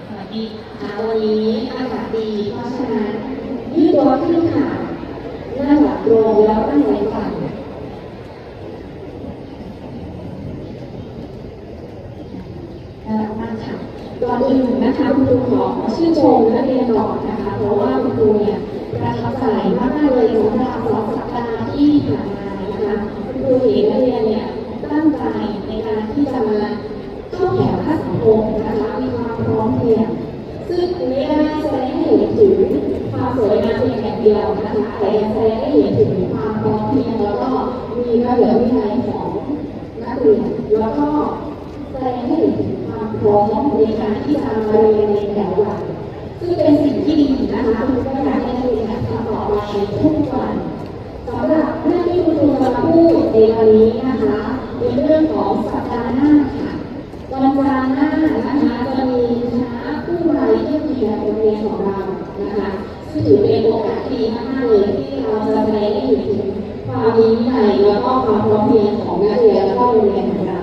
สวัสดีวันนี้อากาศดีเพราะฉะนั้นยืดตัวขึ้นค่ะหน้าหลังตรงแล้วตั้งใจฟังมากค่ะก่อนอื่นนะคะคุณครูขอชื่นชมนักเรียนก่อนนะคะเพราะว่าคุณครูเนี่ยประทับใจมากๆเลยสำหรับ2 สัปดาห์ที่ผ่านมานะคะคุณครูเห็นนักเรียนเนี่ยตั้งใจในการที่จะมาเข้าแถวเข้าสังคมนะคะมีความพร้อมเพรียงซึ่งไม่ได้แสดงให้เห็นถึงความสวยงามเพียงอย่างเดียวนะคะแต่ยังแสดงให้เห็นถึงความพร้อมเพรียงแล้วก็มีระเบียบวินัยของนักเรียนแล้วก็แสดงให้เห็นถึงความพร้อมในการที่จะมาเรียนในแต่ละวันซึ่งเป็นสิ่งที่ดีนะคะคุณก็อยากให้นักเรียนทำต่อไปทุกวันสำหรับเรื่องที่คุณครูจะมาพูดในวันนี้นะคะเป็นเรื่องของสัปดาห์หน้าค่ะวันจันทร์หน้านะคะจะมีคณะผู้บริเยี่ยมเยียนโรงเรียนของเรานะคะซึ่งถือเป็นโอกาสที่ดีมากๆเลยที่เราจะแสดงให้เห็นถึงความมีวินัยแล้วก็ความพร้อมเพรียงของนักเรียนและก็โรงเรียนของเรา